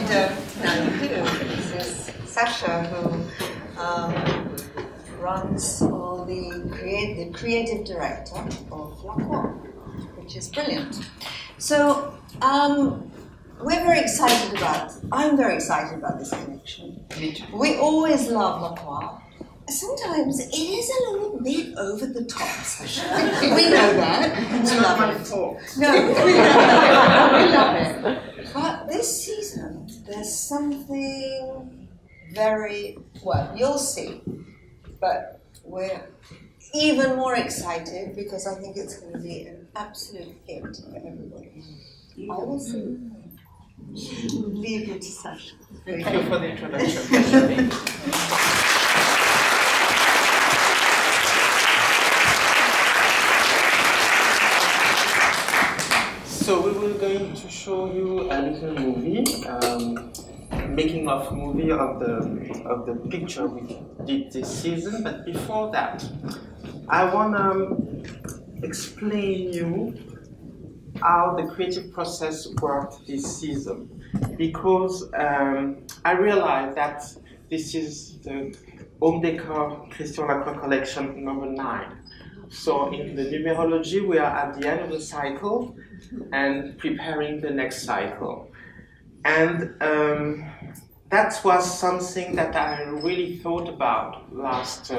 don't know who. This is Sasha, who runs all the creative director of Lacroix, which is brilliant. So we're very excited I'm very excited about this collection. We always love Lacroix. Sometimes it is a little bit over the top, Sasha. We know that. It's not my fault. No, we love it. But this season, there's something very, well, you'll see. But we're even more excited because I think it's going to be an absolute hit for everybody. I will see. Leave it to Sasha. Thank you for the introduction. So we were going to show you a little movie, making of movie of the picture we did this season. But before that, I want to explain you how the creative process worked this season, because I realized that this is the home decor Christian Lacroix collection number 9. So in the numerology, we are at the end of the cycle and preparing the next cycle. And that was something that I really thought about last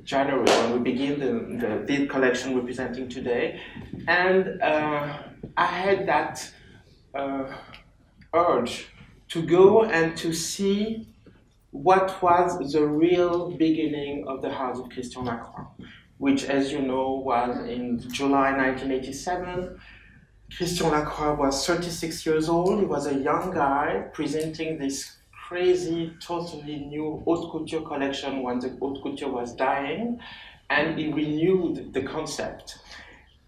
January when we began the collection we're presenting today. And I had that urge to go and to see what was the real beginning of the house of Christian Lacroix, which, as you know, was in July 1987. Christian Lacroix was 36 years old. He was a young guy presenting this crazy, totally new haute couture collection when the haute couture was dying, and he renewed the concept.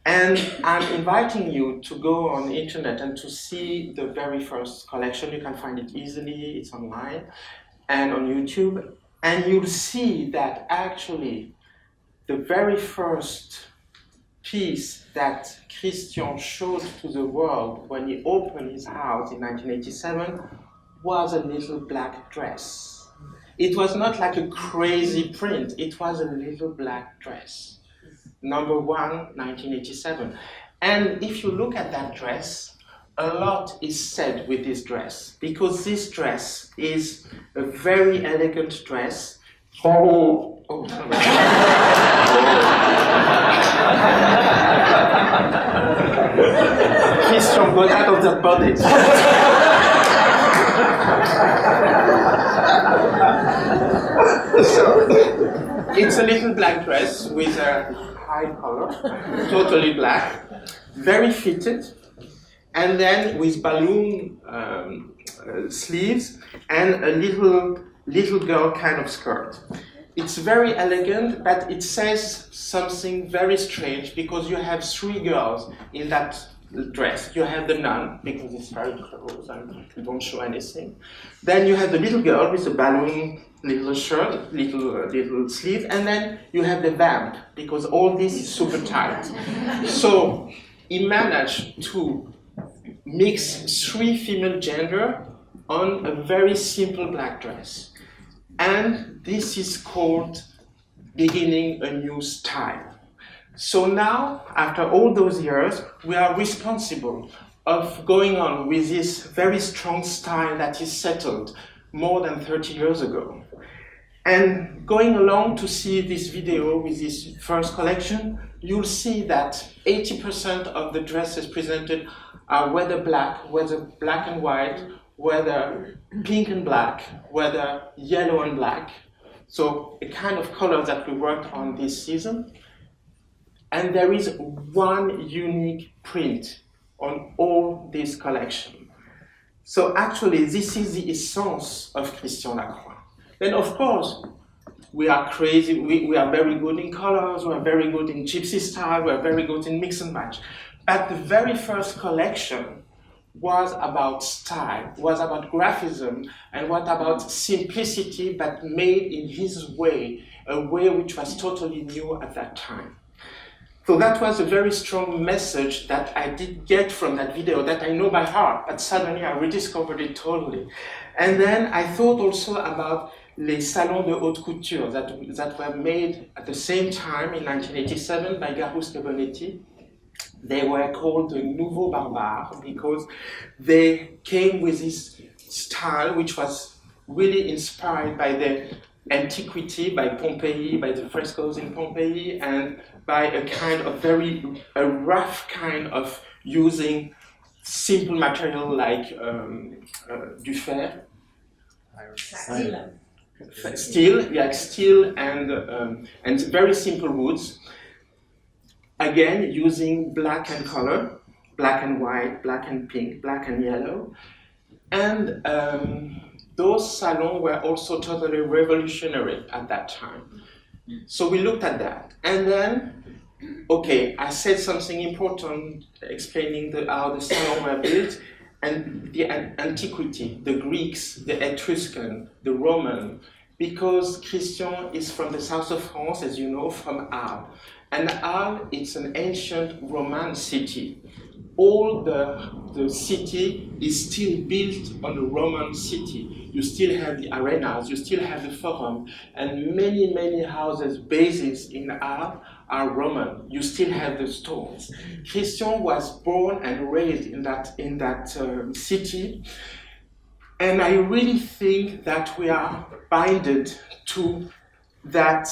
And I'm inviting you to go on the internet and to see the very first collection. You can find it easily, it's online, and on YouTube. And you'll see that actually the very first piece that Christian showed to the world when he opened his house in 1987 was a little black dress. It was not like a crazy print, it was a little black dress. Number 1, 1987. And if you look at that dress, a lot is said with this dress, because this dress is a very elegant dress. Christian, got out of that body. So, it's a little black dress with a high collar, totally black, very fitted, and then with balloon sleeves and a little girl kind of skirt. It's very elegant, but it says something very strange because you have 3 girls in that dress. You have the nun, because it's very close and you don't show anything. Then you have the little girl with the balloon little shirt, little sleeve, and then you have the vamp, because all this is super tight. So he managed to mix 3 female gender on a very simple black dress. And this is called beginning a new style. So now, after all those years, we are responsible of going on with this very strong style that is settled more than 30 years ago. And going along to see this video with this first collection, you'll see that 80% of the dresses presented are whether black and white, whether pink and black, whether yellow and black. So a kind of color that we worked on this season. And there is one unique print on all this collection. So actually, this is the essence of Christian Lacroix. Then of course, we are crazy, we are very good in colors, we are very good in gypsy style, we are very good in mix and match. But the very first collection was about style, was about graphism, and was about simplicity, but made in his way, a way which was totally new at that time. So that was a very strong message that I did get from that video that I know by heart, but suddenly I rediscovered it totally. And then I thought also about les salons de haute couture that were made at the same time in 1987 by Garust and Bonetti. They were called the Nouveaux Barbares because they came with this style which was really inspired by the antiquity, by Pompeii, by the frescoes in Pompeii, and by a kind of a rough kind of using simple material like du fer, steel and very simple woods. Again, using black and color, black and white, black and pink, black and yellow. And those salons were also totally revolutionary at that time. So we looked at that. And then, okay, I said something important explaining how the salons were built and the antiquity, the Greeks, the Etruscan, the Roman, because Christian is from the south of France, as you know, from Arles. And Arles, it's an ancient Roman city. All the city is still built on a Roman city. You still have the arenas, you still have the forum, and many houses, bases in Arles are Roman. You still have the stones. Christian was born and raised in that city, and I really think that we are binded to that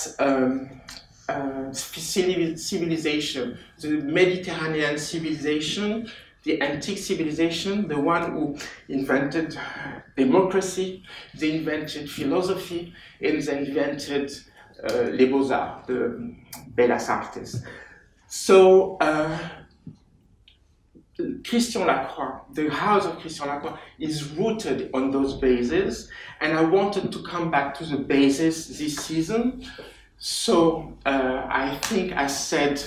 civilization, the Mediterranean civilization, the antique civilization, the one who invented democracy, they invented philosophy, and they invented les beaux-arts, the Bellas Artes. So Christian Lacroix, the house of Christian Lacroix, is rooted on those bases, and I wanted to come back to the bases this season. So I think I said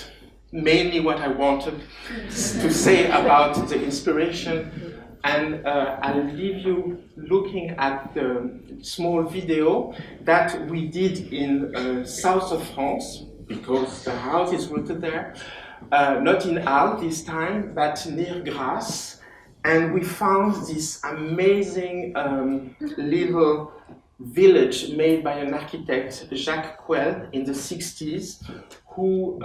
mainly what I wanted to say about the inspiration, and I'll leave you looking at the small video that we did in south of France, because the house is rooted there, not in Arles this time, but near Grasse, and we found this amazing little village made by an architect, Jacques Kouel, in the 60s, who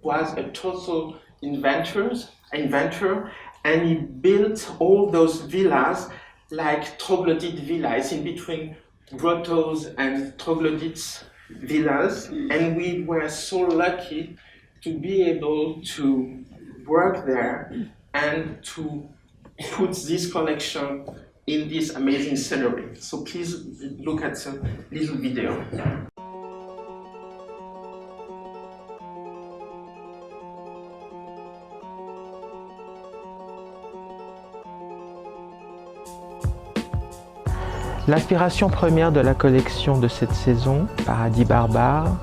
was a total inventor, and he built all those villas like troglodyte villas, in between grottos and troglodytes villas, and we were so lucky to be able to work there and to put this collection in this amazing scenery. So please look at some little video. L'inspiration première de la collection de cette saison, Paradis Barbares,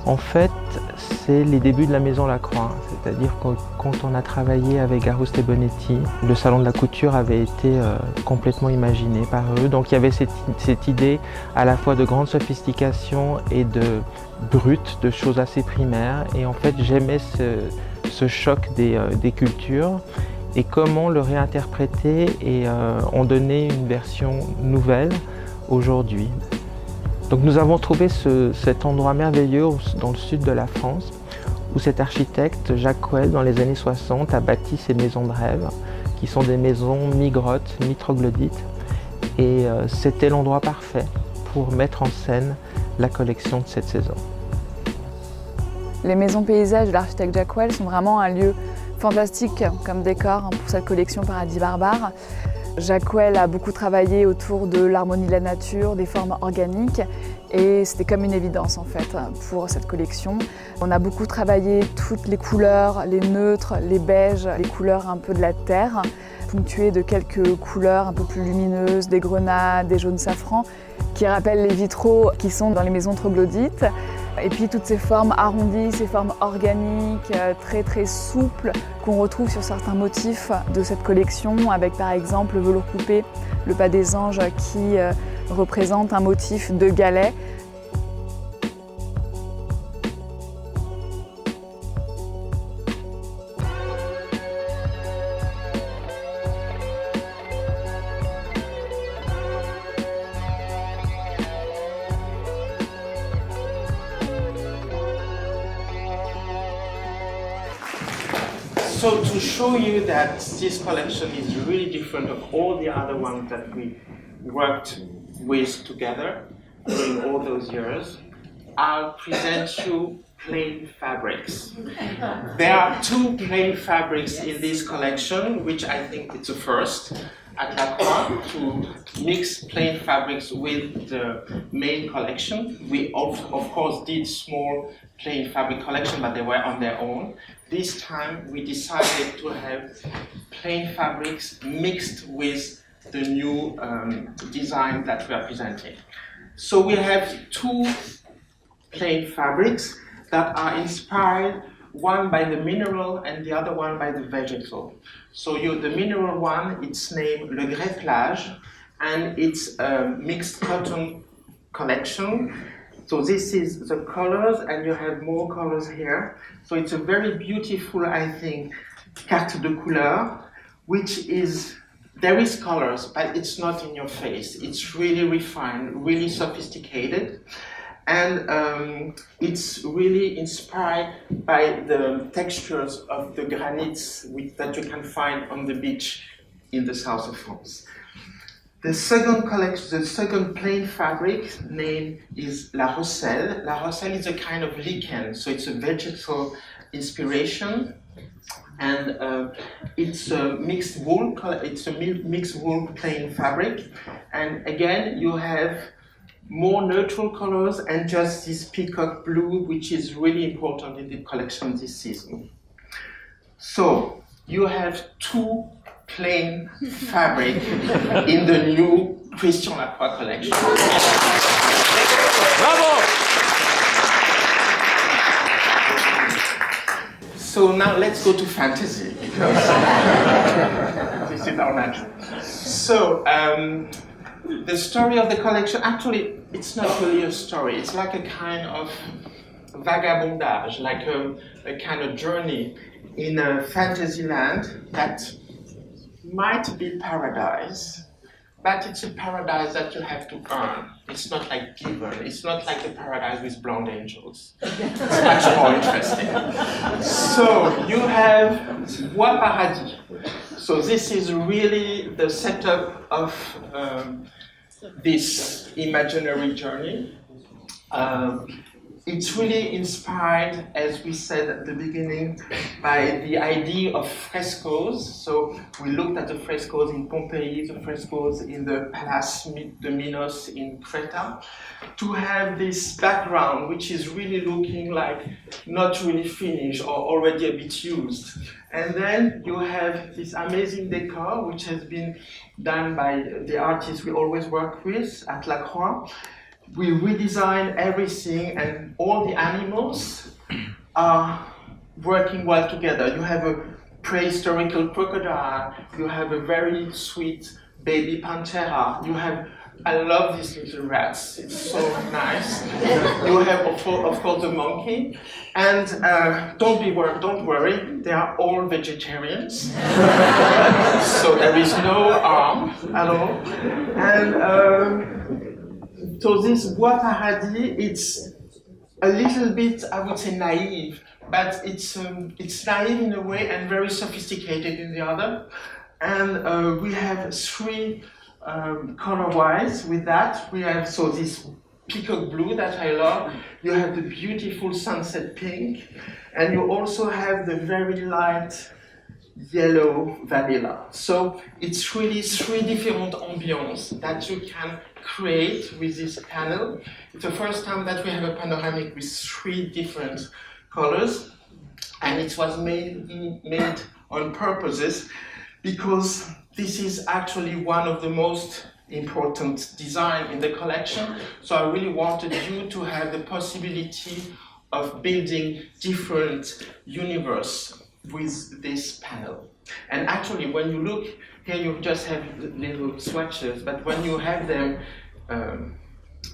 en fait, c'est les débuts de la Maison Lacroix. C'est-à-dire que quand on a travaillé avec Garust et Bonetti, le salon de la couture avait été complètement imaginé par eux. Donc il y avait cette idée à la fois de grande sophistication et de brut, de choses assez primaires. Et en fait, j'aimais ce choc des cultures et comment le réinterpréter et en donner une version nouvelle aujourd'hui. Donc nous avons trouvé cet endroit merveilleux dans le sud de la France où cet architecte, Jacques Kouel, dans les années 60, a bâti ces maisons de rêve qui sont des maisons mi-grottes, mi-troglodytes. Et c'était l'endroit parfait pour mettre en scène la collection de cette saison. Les maisons paysages de l'architecte Jacques Kouel sont vraiment un lieu fantastique comme décor pour cette collection Paradis Barbares. Jacques Kouel a beaucoup travaillé autour de l'harmonie de la nature, des formes organiques, et c'était comme une évidence en fait pour cette collection. On a beaucoup travaillé toutes les couleurs, les neutres, les beiges, les couleurs un peu de la terre, ponctuées de quelques couleurs un peu plus lumineuses, des grenades, des jaunes safran, qui rappellent les vitraux qui sont dans les maisons troglodytes. Et puis toutes ces formes arrondies, ces formes organiques, très souples, qu'on retrouve sur certains motifs de cette collection, avec par exemple le velours coupé, le pas des anges qui représente un motif de galet. So to show you that this collection is really different of all the other ones that we worked with together during all those years, I'll present you plain fabrics. There are two plain fabrics in this collection, which I think it's a first at Lacroix to mix plain fabrics with the main collection. We of course did small plain fabric collection, but they were on their own. This time we decided to have plain fabrics mixed with the new design that we are presenting. So we have two plain fabrics that are inspired, one by the mineral and the other one by the vegetal. So the mineral one, it's named Le Grès Plage, and it's a mixed cotton collection. So this is the colors, and you have more colors here. So it's a very beautiful, I think, carte de couleur, which is, there is colors, but it's not in your face. It's really refined, really sophisticated. And it's really inspired by the textures of the granites that you can find on the beach in the south of France. The second collection, the second plain fabric name is La Rosselle. La Rosselle is a kind of lichen, so it's a vegetal inspiration. And it's a mixed wool. It's a mixed wool plain fabric. And again, you have more neutral colors and just this peacock blue, which is really important in the collection this season. So you have two plain fabric in the new Christian Lacroix collection. Bravo! So now let's go to fantasy, because this is our natural. So the story of the collection, actually, it's not really a story. It's like a kind of vagabondage, like a kind of journey in a fantasy land that might be paradise, but it's a paradise that you have to earn. It's not like given. It's not like a paradise with blonde angels. It's much more interesting. So you have Paradis. So this is really the setup of this imaginary journey. It's really inspired, as we said at the beginning, by the idea of frescoes. So we looked at the frescoes in Pompeii, the frescoes in the Palace de Minos in Creta, to have this background which is really looking like not really finished or already a bit used. And then you have this amazing decor which has been done by the artists we always work with at Lacroix. We redesign everything, and all the animals are working well together. You have a prehistorical crocodile, you have a very sweet baby panthera, you have, I love these little rats, it's so nice. You have, of course, the monkey, and don't worry, they are all vegetarians. So there is no harm at all. And so this Paradis, it's a little bit, I would say, naive, but it's naive in a way and very sophisticated in the other. And we have three color-wise with that. We have this peacock blue that I love. You have the beautiful sunset pink, and you also have the very light yellow vanilla. So it's really three different ambiences that you can create with this panel. It's the first time that we have a panoramic with three different colors, and it was made on purposes because this is actually one of the most important design in the collection. So I really wanted you to have the possibility of building different universe with this panel. And actually, when you look here, you just have little swatches, but when you have them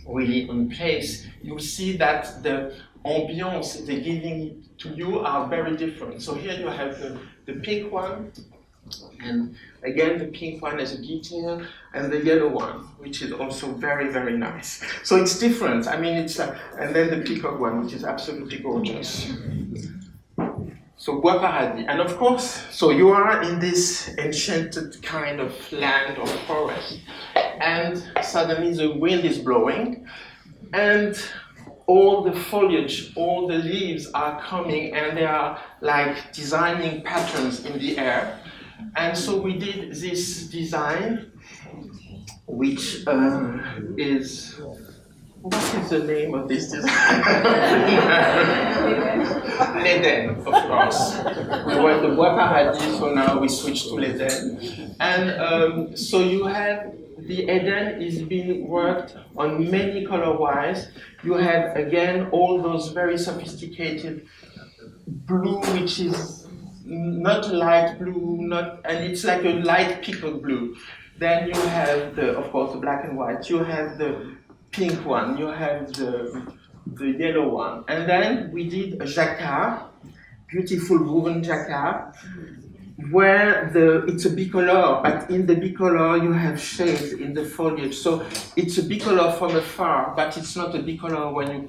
really in place, you see that the ambience they're giving to you are very different. So here you have the pink one, and again the pink one as a detail, and the yellow one, which is also very, very nice. So it's different. I mean, it's and then the peacock one, which is absolutely gorgeous. So Bois Paradis. And of course, so you are in this enchanted kind of land or forest, and suddenly the wind is blowing, and all the foliage, all the leaves are coming, and they are like designing patterns in the air. And so we did this design, which is, what is the name of this design? L'Eden, of course. We were the Bois Paradis, so now we switched to l'Eden. And so you have, the Eden is being worked on many color-wise. You have, again, all those very sophisticated blue, which is not light blue, and it's like a light peacock blue. Then you have, of course, the black and white. You have the pink one, you have the yellow one. And then we did a jacquard, beautiful woven jacquard, where it's a bicolor, but in the bicolor you have shades in the foliage. So it's a bicolor from afar, but it's not a bicolor when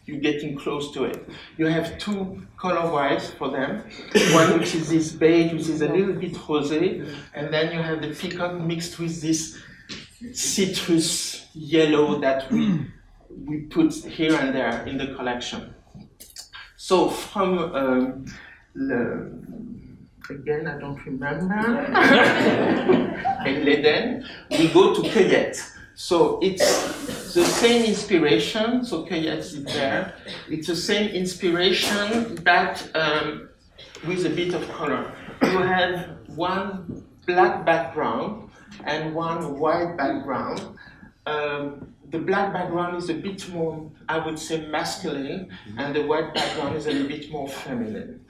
you're getting close to it. You have two color-wise for them. One which is this beige, which is a little bit rosé, and then you have the peacock mixed with this citrus yellow that we put here and there in the collection. So from again, I don't remember, in l'Eden, we go to Cueillette. So it's the same inspiration, so Cueillette is there. It's the same inspiration, but with a bit of color. You have one black background and one white background. The black background is a bit more, I would say, masculine, and the white background is a little bit more feminine.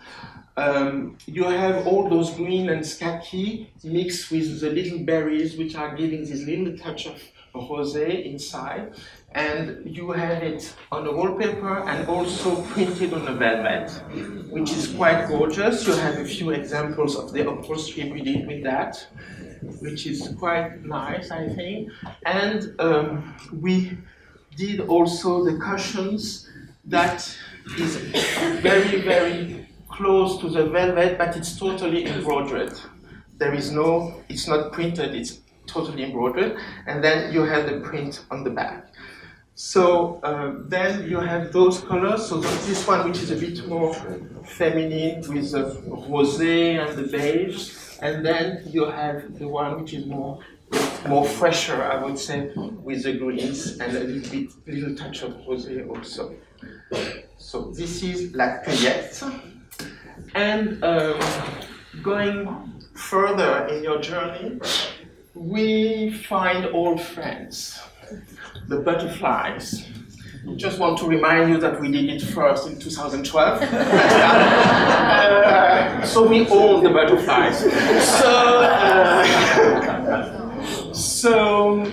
You have all those green and khaki mixed with the little berries, which are giving this little touch of rosé inside. And you have it on the wallpaper and also printed on the velvet, which is quite gorgeous. You have a few examples of the upholstery we did with that, which is quite nice, I think. And we did also the cushions that is very, very close to the velvet, but it's totally embroidered. There is no, it's not printed, it's totally embroidered. And then you have the print on the back. So then you have those colors. So this one, which is a bit more feminine with the rosé and the beige. And then you have the one which is more fresher, I would say, with the greens and a little touch of rosé also. So this is La Cueillette. And going further in your journey, we find old friends, the butterflies. Just want to remind you that we did it first in 2012. So we own the butterflies. So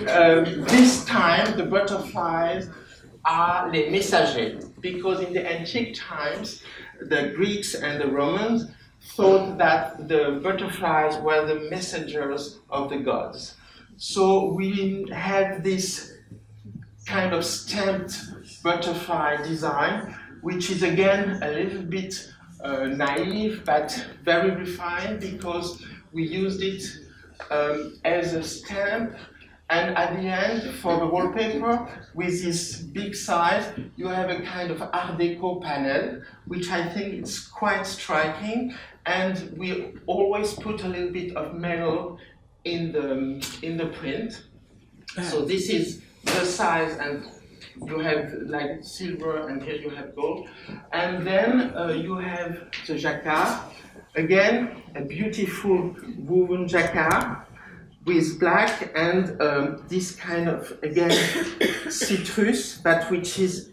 this time the butterflies are les messagers, because in the antique times the Greeks and the Romans thought that the butterflies were the messengers of the gods. So we have this kind of stamped butterfly design, which is again a little bit naive but very refined, because we used it as a stamp, and at the end for the wallpaper with this big size you have a kind of Art Deco panel, which I think is quite striking, and we always put a little bit of metal in the print. So this is the size, and you have like silver, and here you have gold. And then you have the jacquard. Again, a beautiful woven jacquard with black and this kind of, again, citrus, but which is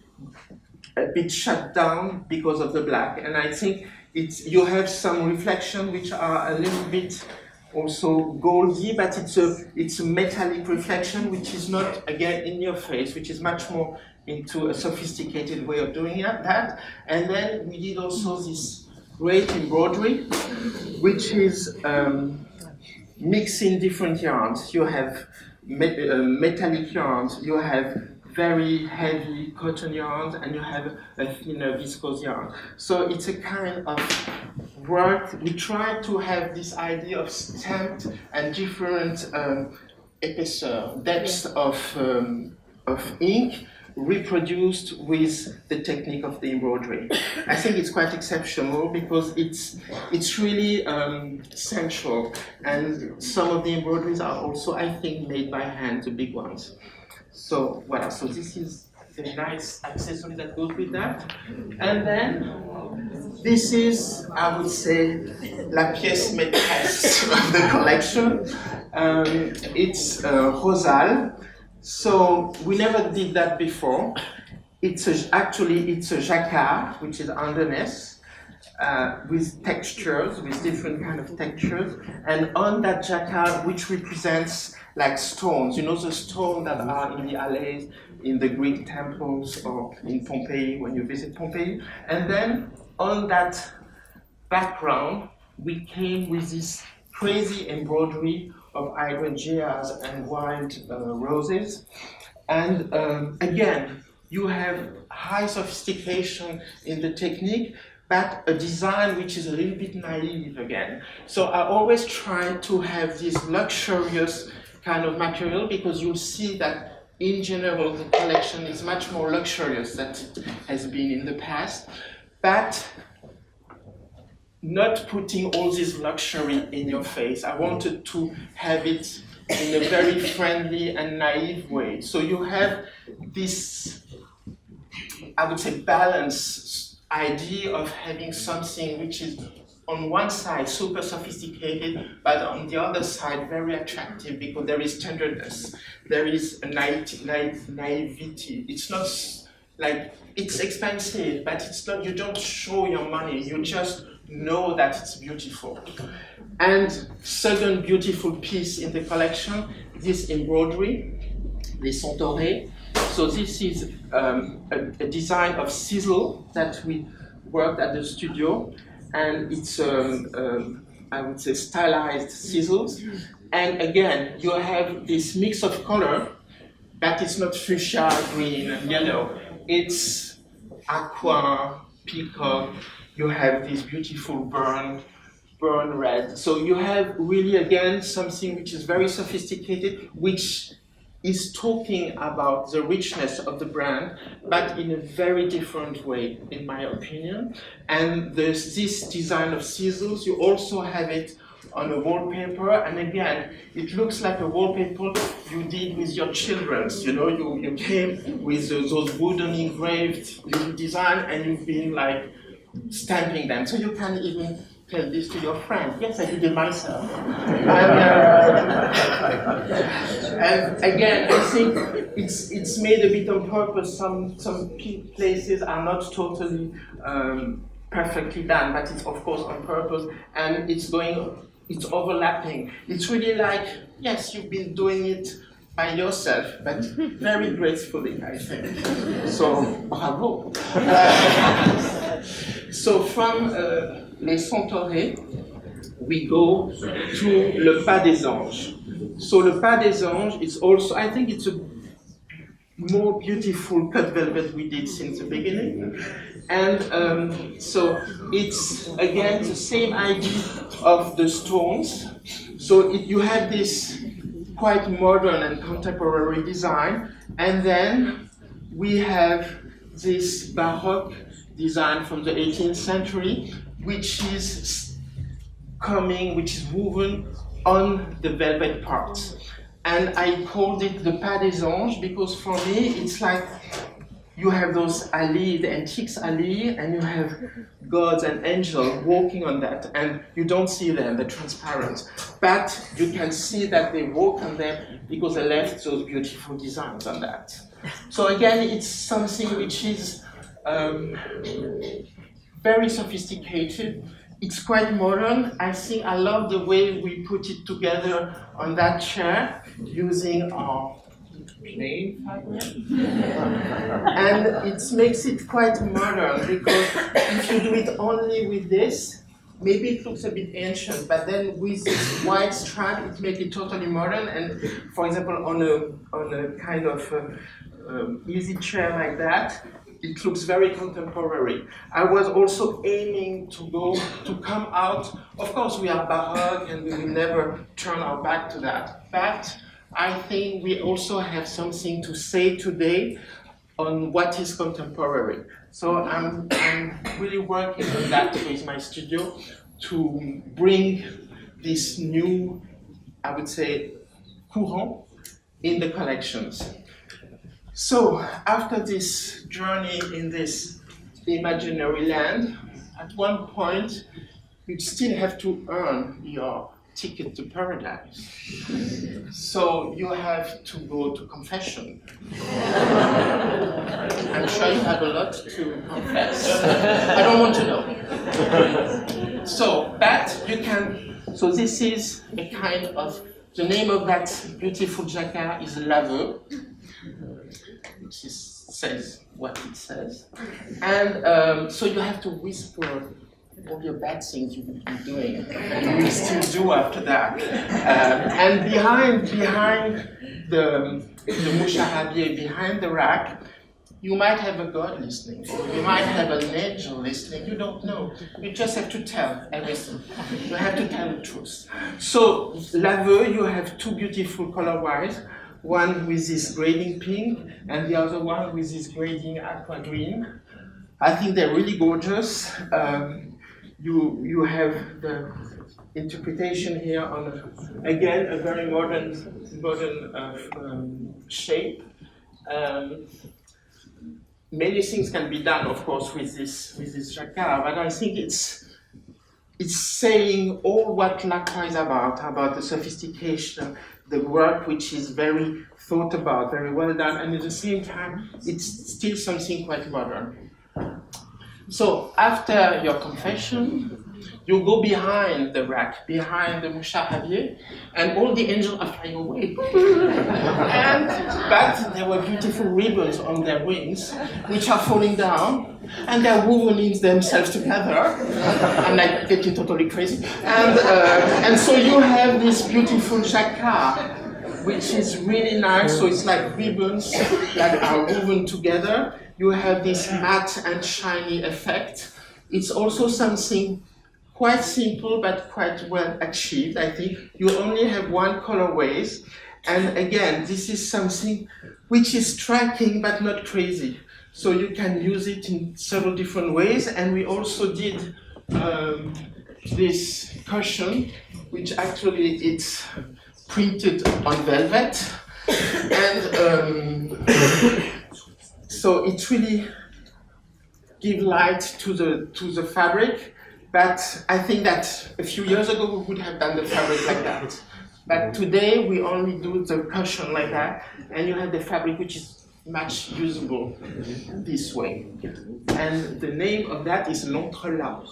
a bit shut down because of the black. And I think you have some reflection which are a little bit also goldy, but it's a metallic reflection, which is not, again, in your face, which is much more into a sophisticated way of doing that. And then we did also this great embroidery, which is mixing different yarns. You have metallic yarns, you have very heavy cotton yarns, and you have a thinner viscose yarn. So it's a kind of work. We try to have this idea of stamped and different épaisseur, depth of ink, reproduced with the technique of the embroidery. I think it's quite exceptional because it's really sensual, and some of the embroideries are also, I think, made by hand, the big ones. So voilà, so this is the nice accessory that goes with that. And then this is, I would say, la pièce maîtresse of the collection. It's Rosal. So we never did that before. Actually it's a jacquard, which is underneath, with textures, with different kind of textures, and on that jacquard, which represents like stones, you know, the stones that are in the alleys, in the Greek temples, or in Pompeii when you visit Pompeii. And then on that background, we came with this crazy embroidery of hydrangeas and wild roses. And again, you have high sophistication in the technique, but a design which is a little bit naive again. So I always try to have this luxurious kind of material, because you'll see that in general the collection is much more luxurious than it has been in the past, but not putting all this luxury in your face. I wanted to have it in a very friendly and naive way. So you have this, I would say, balanced idea of having something which is on one side super sophisticated, but on the other side very attractive, because there is tenderness, there is a naivety. It's not like, it's expensive, but it's not, you don't show your money, you just know that it's beautiful. And second beautiful piece in the collection, this embroidery, les centaurés. So this is a design of sizzle that we worked at the studio, and it's I would say stylized sizzles. And again, you have this mix of color, but it's not fuchsia, green, and yellow. It's aqua, peacock. You have this beautiful burn red. So you have really, again, something which is very sophisticated, which is talking about the richness of the brand, but in a very different way, in my opinion. And there's this design of sizzles. You also have it on a wallpaper, and again, it looks like a wallpaper you did with your children's. You know, you came with those wooden engraved little design, and you've been like stamping them. So you can even tell this to your friend. Yes, I did it myself. And again, I think it's made a bit on purpose. Some places are not totally perfectly done, but it's of course on purpose, and it's overlapping. It's really like, yes, you've been doing it by yourself, but very gracefully, I think. So, bravo. So from les centaurés, we go to le pas des anges. So le pas des anges is also, I think it's a more beautiful cut velvet we did since the beginning. And so it's again the same idea of the stones. So you have this quite modern and contemporary design, and then we have this Baroque design from the 18th century, which is woven on the velvet parts. And I called it the pas des anges because for me it's like you have those allées, the antiques allées, and you have gods and angels walking on that, and you don't see them, they're transparent. But you can see that they walk on them because they left those beautiful designs on that. So again, it's something which is very sophisticated. It's quite modern. I think I love the way we put it together on that chair using our plain fabric. And it makes it quite modern because if you do it only with this, maybe it looks a bit ancient, but then with this white strap, it makes it totally modern. And for example, on a kind of easy chair like that, it looks very contemporary. I was also aiming to come out, of course we are Baroque and we will never turn our back to that, but I think we also have something to say today on what is contemporary. So I'm really working on that with my studio to bring this new, I would say, courant in the collections. So after this journey in this imaginary land, at one point you still have to earn your ticket to paradise. So you have to go to confession. I'm sure you have a lot to confess. I don't want to know. So, but you can, so this is a kind of, the name of that beautiful jacquard is L'Aveu, which says what it says. And so you have to whisper all your bad things you've been doing, and you will still do after that. And behind the moucharabier, behind the rack, you might have a God listening, or you might have an angel listening, you don't know. You just have to tell everything. You have to tell the truth. So, L'Aveu, you have two beautiful color-wise, one with this grading pink, and the other one with this grading aqua green. I think they're really gorgeous. You have the interpretation here on, again, a very modern shape. Many things can be done, of course, with this jacquard, but I think it's saying all what Lacroix is about the sophistication, the work which is very thought about, very well done, and at the same time, it's still something quite modern. So after your confession, you go behind the rack, behind the moucharabier, and all the angels are flying away. But there were beautiful ribbons on their wings, which are falling down, and they're woven themselves together. I'm like getting totally crazy. And so you have this beautiful jacquard, which is really nice. So it's like ribbons that are woven together. You have this matte and shiny effect. It's also something quite simple but quite well achieved, I think. You only have one colorways. And again, this is something which is striking but not crazy. So you can use it in several different ways. And we also did this cushion, which actually it's printed on velvet. And so it really gives light to the fabric, but I think that a few years ago we would have done the fabric like that. But today we only do the cushion like that, and you have the fabric which is much usable this way. And the name of that is l'entrelac.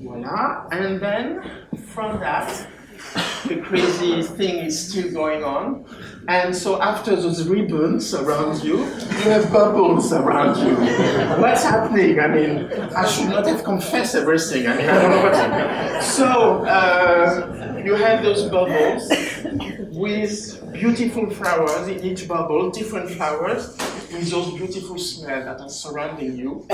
Voila, and then from that, the crazy thing is still going on. And so after those ribbons around you, you have bubbles around you. What's happening? I mean, I should not have confessed everything. I mean, I don't know what's happening. So you have those bubbles with beautiful flowers in each bubble, different flowers, with those beautiful smells that are surrounding you.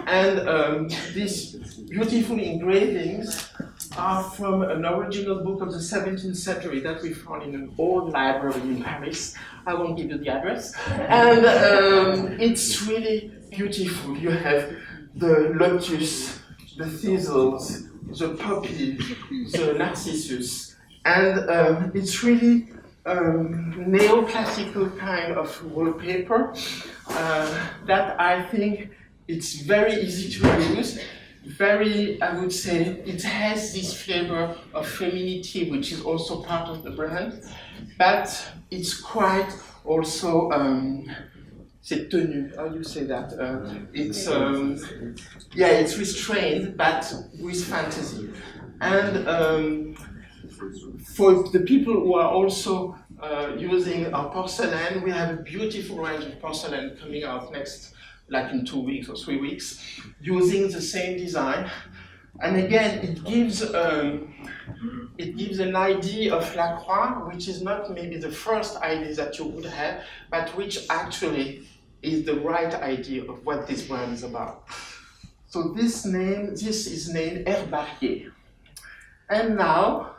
And these beautiful engravings are from an original book of the 17th century that we found in an old library in Paris. I won't give you the address. And it's really beautiful. You have the lotus, the thistles, the poppy, the narcissus. And it's really neoclassical kind of wallpaper that I think it's very easy to use. Very, I would say, it has this flavor of femininity, which is also part of the brand, but it's quite also, c'est tenu, how do you say that? It's, yeah, it's restrained, but with fantasy. And for the people who are also using our porcelain, we have a beautiful range of porcelain coming out next, like in 2 weeks or 3 weeks, using the same design. And again, it gives an idea of Lacroix, which is not maybe the first idea that you would have, but which actually is the right idea of what this brand is about. So this is named Herbarier. And now,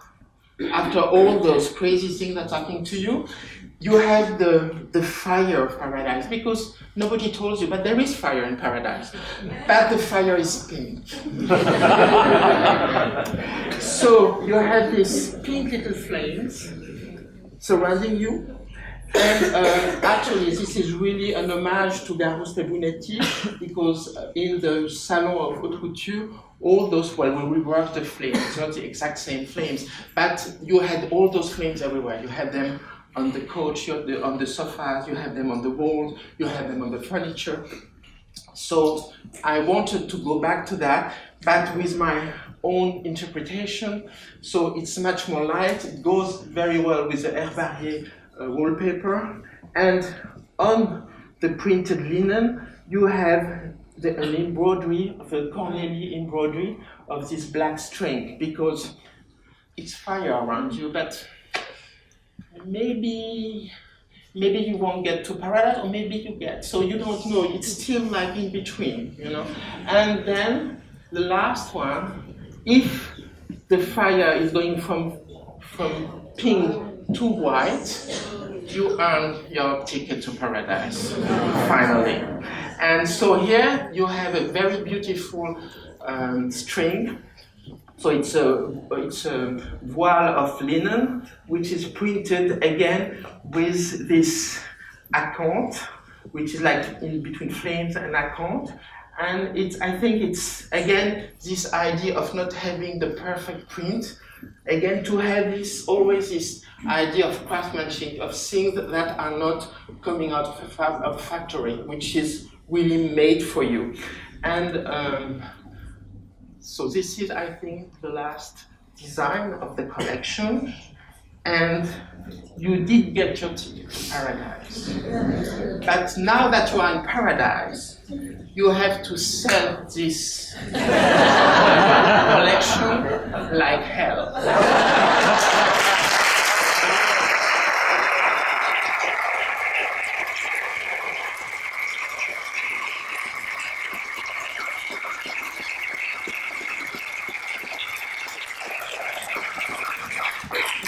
after all those crazy things that's happening to you, you have the fire of paradise, because nobody told you, but there is fire in paradise. But the fire is pink. So you have these pink little flames surrounding you. And actually, this is really an homage to Garust and Bonneti, because in the salon of haute-couture, all those, well, we reworked the flames, it's not the exact same flames, but you had all those flames everywhere. You had them on the couch, on the sofas, you have them on the walls, you have them on the furniture. So I wanted to go back to that, but with my own interpretation. So it's much more light, it goes very well with the Herbarier wallpaper. And on the printed linen, you have an embroidery, the Corneille embroidery of this black string, because it's fire around you, but maybe you won't get to paradise, or maybe you get, so you don't know, it's still like in between, you know. And then the last one, if the fire is going from pink to white, you earn your ticket to paradise, finally. And so here you have a very beautiful string. So it's a voile of linen, which is printed again with this acanthe, which is like in between flames and acanthe. And I think it's, again, this idea of not having the perfect print, again, to have always this idea of craftsmanship, of things that are not coming out of a factory, which is really made for you. And so this is, I think, the last design of the collection. And you did get your ticket to paradise. But now that you are in paradise, you have to sell this collection like hell.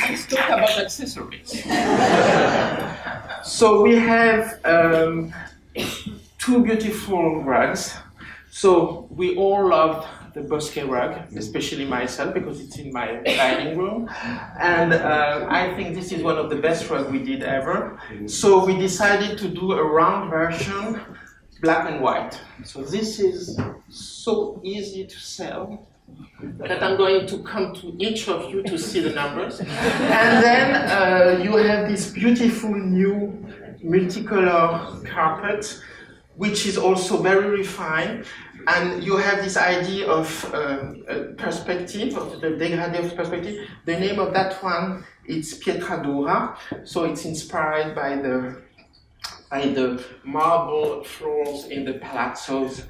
Let's talk about accessories. So we have two beautiful rugs. So we all love the Bosquet rug, especially myself, because it's in my dining room. And I think this is one of the best rugs we did ever. So we decided to do a round version, black and white. So this is so easy to sell that I'm going to come to each of you to see the numbers. And then you have this beautiful new multicolor carpet, which is also very refined. And you have this idea of perspective, of the dégradé of perspective. The name of that one is Pietra Dura, so it's inspired by the marble floors in the palazzos,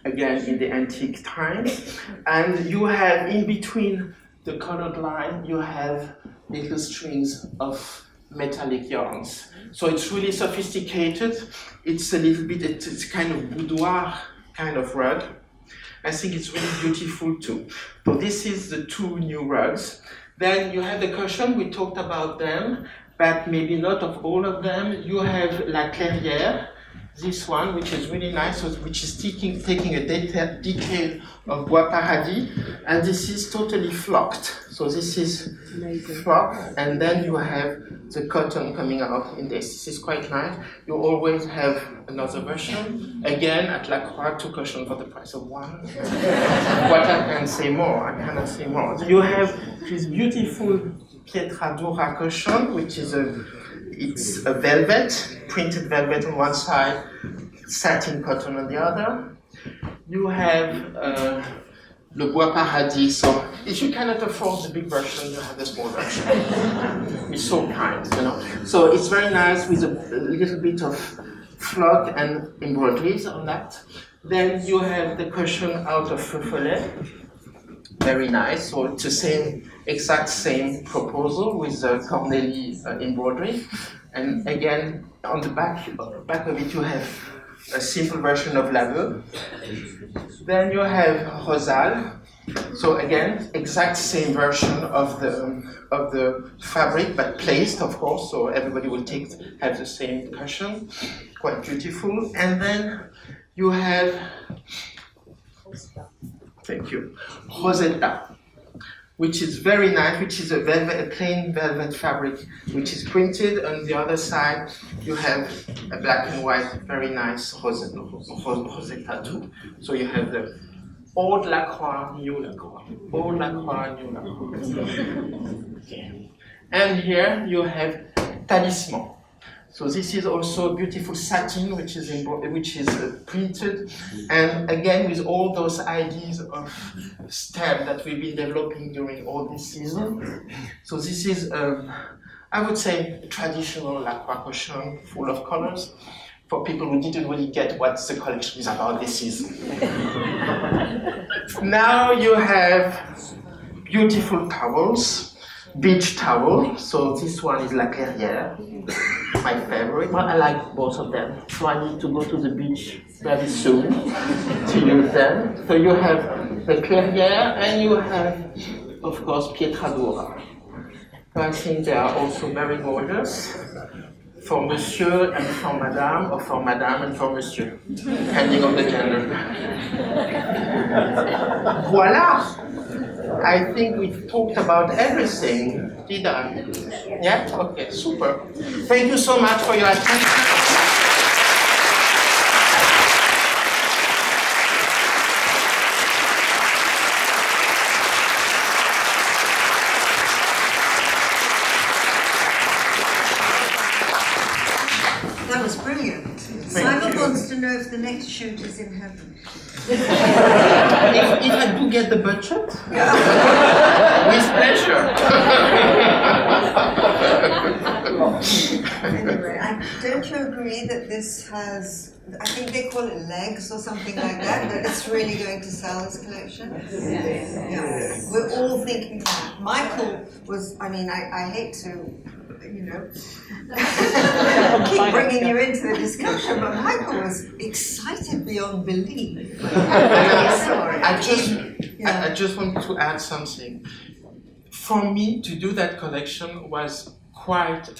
again in the antique times. And you have in between the colored line, you have little strings of metallic yarns. So it's really sophisticated. It's a little bit, it's kind of boudoir kind of rug. I think it's really beautiful too. So this is the two new rugs. Then you have the cushion, we talked about them, but maybe not of all of them. You have La Clairière, this one, which is really nice, which is taking a detail of Bois Paradis, and this is totally flocked. So this is flocked, and then you have the cotton coming out in this. This is quite nice. You always have another version. Again, at Lacroix, two cushions for the price of one. What I can say more, I cannot say more. You have this beautiful Pietra Dura cushion, which is it's a velvet, printed velvet on one side, satin cotton on the other. You have Le Bois Paradis, so if you cannot afford the big version, you have the small version. It's so kind, you know. So it's very nice with a little bit of flock and embroideries on that. Then you have the cushion out of feu follet, very nice. So it's the same, exact same proposal with the Corneli embroidery. And again, on the back of it, you have a simple version of l'aveu. Then you have Rosal. So again, exact same version of the fabric, but placed, of course. So everybody will have the same cushion. Quite beautiful. And then you have, thank you, Rosetta, which is very nice, which is a plain velvet fabric, which is printed. On the other side, you have a black and white, very nice Rosetta too. So you have the old Lacroix, new Lacroix, old Lacroix, new Lacroix. Okay. And here you have Talisman. So this is also a beautiful satin, which is printed, and again with all those ideas of stem that we've been developing during all this season. So this is, I would say, a traditional Lacroix cushion, full of colors, for people who didn't really get what the collection is about this season. Now you have beautiful towels, beach towel. So this one is La Clairière, my favorite. Well, I like both of them. So I need to go to the beach very soon to use them. So you have La Clairière and you have, of course, Pietradura. So I think they are also very gorgeous. For monsieur and for madame, or for madame and for monsieur, depending on the gender. Voila! I think we've talked about everything, did I? Yeah? Okay, super. Thank you so much for your attention. That was brilliant. Simon wants to know if the next shoot is in heaven. If I do get the budget, with pleasure. Anyway, don't you agree that this has, I think they call it legs or something like that, that it's really going to sell this collection? Yeah. We're all thinking that. Michael was, I mean, I hate to, keep bringing you into the discussion, but Michael was excited beyond belief. I just want to add something. For me, to do that collection was quite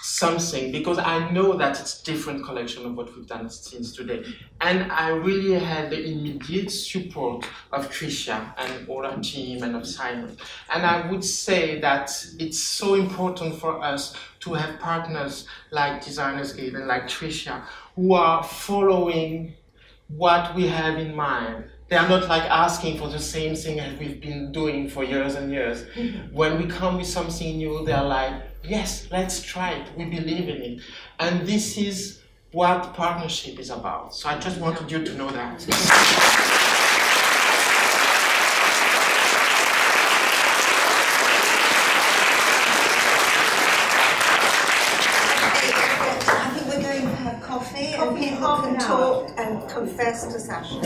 something, because I know that it's a different collection of what we've done since today. And I really had the immediate support of Tricia and all our team and of Simon. And I would say that it's so important for us to have partners like Designers Guild and like Tricia, who are following what we have in mind. They are not like asking for the same thing as we've been doing for years and years. When we come with something new, they're like, yes, let's try it, we believe in it. And this is what partnership is about. So I just wanted you to know that. I think we're going to have coffee and people can talk and confess to Sasha.